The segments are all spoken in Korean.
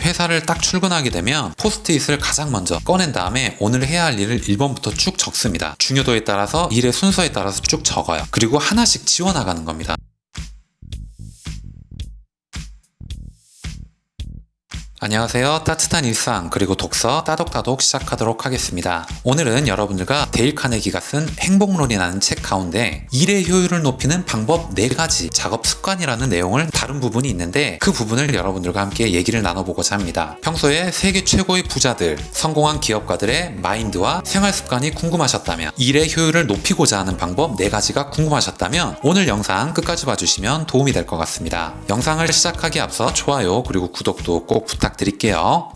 회사를 딱 출근하게 되면 포스트잇을 가장 먼저 꺼낸 다음에 오늘 해야 할 일을 1번부터 쭉 적습니다. 중요도에 따라서 일의 순서에 따라서 쭉 적어요. 그리고 하나씩 지워나가는 겁니다. 안녕하세요. 따뜻한 일상 그리고 독서 따독따독 시작하도록 하겠습니다. 오늘은 여러분들과 데일 카네기가 쓴 행복론이라는 책 가운데 일의 효율을 높이는 방법 4가지 작업 습관이라는 내용을 다룬 부분이 있는데 그 부분을 여러분들과 함께 얘기를 나눠보고자 합니다. 평소에 세계 최고의 부자들, 성공한 기업가들의 마인드와 생활 습관이 궁금하셨다면, 일의 효율을 높이고자 하는 방법 4가지가 궁금하셨다면 오늘 영상 끝까지 봐주시면 도움이 될 것 같습니다. 영상을 시작하기 앞서 좋아요 그리고 구독도 꼭 부탁드릴게요.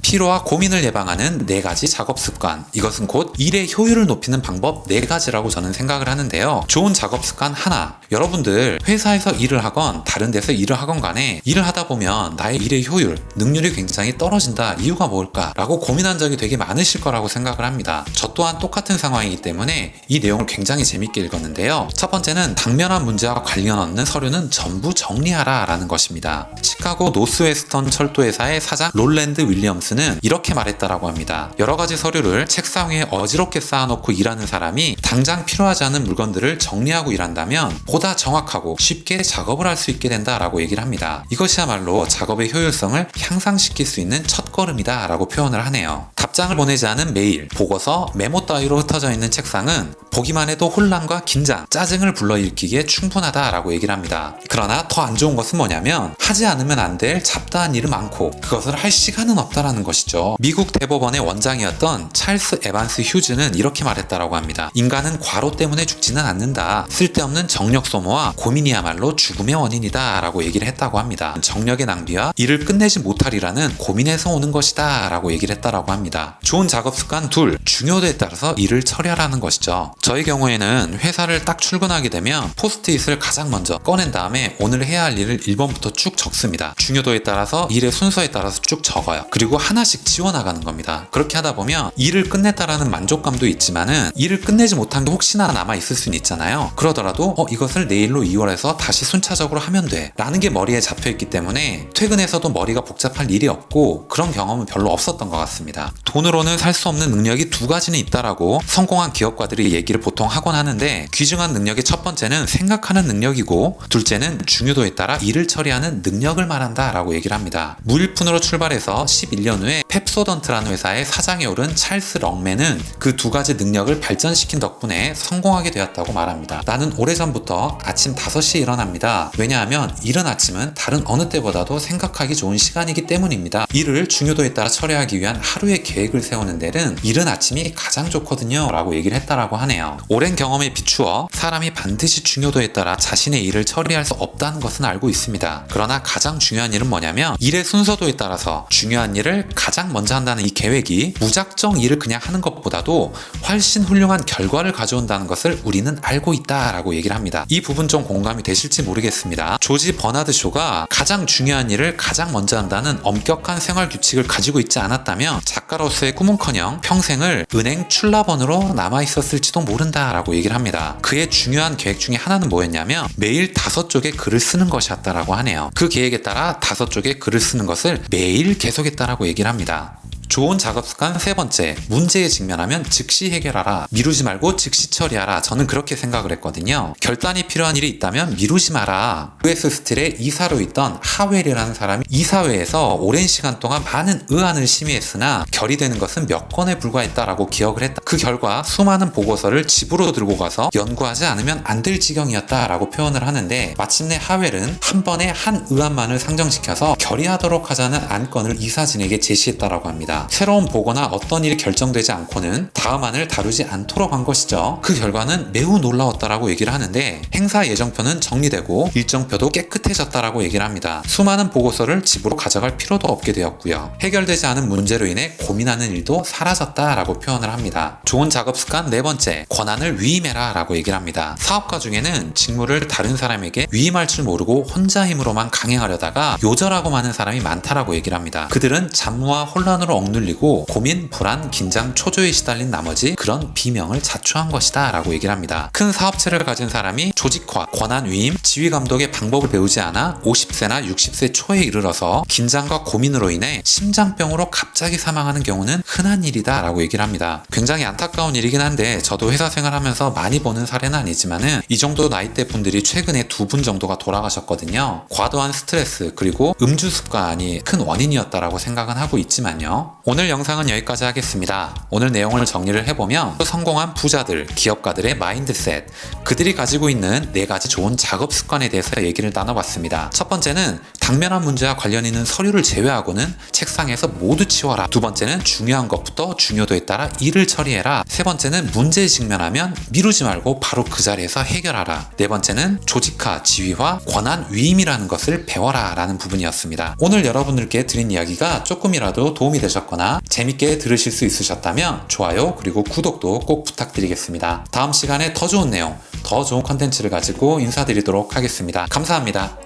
피로와 고민을 예방하는 4가지 작업 습관, 이것은 곧 일의 효율을 높이는 방법 4가지라고 저는 생각을 하는데요. 좋은 작업 습관 하나, 여러분들 회사에서 일을 하건 다른 데서 일을 하건 간에 일을 하다 보면 나의 일의 효율, 능률이 굉장히 떨어진다. 이유가 뭘까? 라고 고민한 적이 되게 많으실 거라고 생각을 합니다. 저 또한 똑같은 상황이기 때문에 이 내용을 굉장히 재밌게 읽었는데요. 첫 번째는 당면한 문제와 관련 없는 서류는 전부 정리하라 라는 것입니다. 시카고 노스웨스턴 철도회사의 사장 롤랜드 윌리엄스는 이렇게 말했다라고 합니다. 여러가지 서류를 책상 위에 어지럽게 쌓아놓고 일하는 사람이 당장 필요하지 않은 물건들을 정리하고 일한다면 보다 정확하고 쉽게 작업을 할 수 있게 된다라고 얘기를 합니다. 이것이야말로 작업의 효율성을 향상시킬 수 있는 첫걸음이다 라고 표현을 하네요. 답장을 보내지 않은 메일, 보고서, 메모 따위로 흩어져 있는 책상은 보기만 해도 혼란과 긴장, 짜증을 불러일으키기에 충분하다라고 얘기를 합니다. 그러나 더 안 좋은 것은 뭐냐면 하지 않으면 안 될 잡다한 일이 많고 그것을 할 시간은 없다라는 것이죠. 미국 대법원의 원장이었던 찰스 에반스 휴즈는 이렇게 말했다라고 합니다. 인간은 과로 때문에 죽지는 않는다. 쓸데없는 정력 소모와 고민이야말로 죽음의 원인이다 라고 얘기를 했다고 합니다. 정력의 낭비와 일을 끝내지 못하리라는 고민에서 오는 것이다 라고 얘기를 했다라고 합니다. 좋은 작업 습관 2, 중요도에 따라서 일을 처리하라는 것이죠. 저의 경우에는 회사를 딱 출근하게 되면 포스트잇을 가장 먼저 꺼낸 다음에 오늘 해야 할 일을 1번부터 쭉 적습니다. 중요도에 따라서 일의 순서에 따라서 쭉 적어요. 그리고 하나씩 지워나가는 겁니다. 그렇게 하다 보면 일을 끝냈다라는 만족감도 있지만은 일을 끝내지 못한 게 혹시나 남아있을 수는 있잖아요. 그러더라도 이것을 내일로 이월해서 다시 순차적으로 하면 돼 라는 게 머리에 잡혀있기 때문에 퇴근해서도 머리가 복잡할 일이 없고 그런 경험은 별로 없었던 것 같습니다. 돈으로는 살 수 없는 능력이 2가지는 있다라고 성공한 기업가들이 얘기를 보통 하곤 하는데, 귀중한 능력의 첫 번째는 생각하는 능력이고 둘째는 중요도에 따라 일을 처리하는 능력을 말한다 라고 얘기를 합니다. 무일푼으로 출발해서 11년 후에 펩소던트라는 회사의 사장에 오른 찰스 럭맨은 그 2가지 능력을 발전시킨 덕분에 성공하게 되었다고 말합니다. 나는 오래전부터 아침 5시에 일어납니다. 왜냐하면 이른 아침은 다른 어느 때보다도 생각하기 좋은 시간이기 때문입니다. 일을 중요도에 따라 처리하기 위한 하루의 계획을 세우는 데는 이른 아침이 가장 좋거든요 라고 얘기를 했다라고 하네요. 오랜 경험에 비추어 사람이 반드시 중요도에 따라 자신의 일을 처리할 수 없다는 것은 알고 있습니다. 그러나 가장 중요한 일은 뭐냐면 일의 순서도에 따라서 중요한 일을 가장 먼저 한다는 이 계획이 무작정 일을 그냥 하는 것보다도 훨씬 훌륭한 결과를 가져온다는 것을 우리는 알고 있다라고 얘기를 합니다. 이 부분 좀 공감이 되실지 모르겠습니다. 조지 버나드 쇼가 가장 중요한 일을 가장 먼저 한다는 엄격한 생활 규칙을 가지고 있지 않았다면 작가로서의 꿈은커녕 평생을 은행 출납원으로 남아있었을지도 모른다라고 얘기를 합니다. 그의 중요한 계획 중에 하나는 뭐였냐면 매일 5쪽의 글을 쓰는 것이었다라고 하네요. 그 계획에 따라 5쪽의 글을 쓰는 것을 매일 계속했다라고 얘기를 합니다. 좋은 작업 습관 3번째, 문제에 직면하면 즉시 해결하라. 미루지 말고 즉시 처리하라. 저는 그렇게 생각을 했거든요. 결단이 필요한 일이 있다면 미루지 마라. US 스틸의 이사로 있던 하웰이라는 사람이 이사회에서 오랜 시간 동안 많은 의안을 심의했으나 결의되는 것은 몇 건에 불과했다라고 기억을 했다. 그 결과 수많은 보고서를 집으로 들고 가서 연구하지 않으면 안 될 지경이었다라고 표현을 하는데, 마침내 하웰은 한 번에 한 의안만을 상정시켜서 결의하도록 하자는 안건을 이사진에게 제시했다라고 합니다. 새로운 보고나 어떤 일이 결정되지 않고는 다음 안을 다루지 않도록 한 것이죠. 그 결과는 매우 놀라웠다라고 얘기를 하는데, 행사 예정표는 정리되고 일정표도 깨끗해졌다라고 얘기를 합니다. 수많은 보고서를 집으로 가져갈 필요도 없게 되었고요. 해결되지 않은 문제로 인해 고민하는 일도 사라졌다라고 표현을 합니다. 좋은 작업 습관 4번째, 권한을 위임해라 라고 얘기를 합니다. 사업가 중에는 직무를 다른 사람에게 위임할 줄 모르고 혼자 힘으로만 강행하려다가 요절하고 마는 사람이 많다라고 얘기를 합니다. 그들은 잡무와 혼란으로 눌리고 고민, 불안, 긴장, 초조에 시달린 나머지 그런 비명을 자초한 것이다 라고 얘기를 합니다. 큰 사업체를 가진 사람이 조직화, 권한 위임, 지휘 감독의 방법을 배우지 않아 50세나 60세 초에 이르러서 긴장과 고민으로 인해 심장병으로 갑자기 사망하는 경우는 흔한 일이다 라고 얘기를 합니다. 굉장히 안타까운 일이긴 한데 저도 회사 생활하면서 많이 보는 사례는 아니지만은 이 정도 나이대 분들이 최근에 2분 정도가 돌아가셨거든요. 과도한 스트레스 그리고 음주 습관이 큰 원인이었다라고 생각은 하고 있지만요. 오늘 영상은 여기까지 하겠습니다. 오늘 내용을 정리를 해보면 성공한 부자들, 기업가들의 마인드셋, 그들이 가지고 있는 4가지 좋은 작업 습관에 대해서 얘기를 나눠봤습니다. 첫 번째는 당면한 문제와 관련 있는 서류를 제외하고는 책상에서 모두 치워라. 두 번째는 중요한 것부터 중요도에 따라 일을 처리해라. 세 번째는 문제에 직면하면 미루지 말고 바로 그 자리에서 해결하라. 네 번째는 조직화, 지휘화, 권한 위임이라는 것을 배워라 라는 부분이었습니다. 오늘 여러분들께 드린 이야기가 조금이라도 도움이 되셨거나 재밌게 들으실 수 있으셨다면 좋아요 그리고 구독도 꼭 부탁드리겠습니다. 다음 시간에 더 좋은 내용, 더 좋은 컨텐츠를 가지고 인사드리도록 하겠습니다. 감사합니다.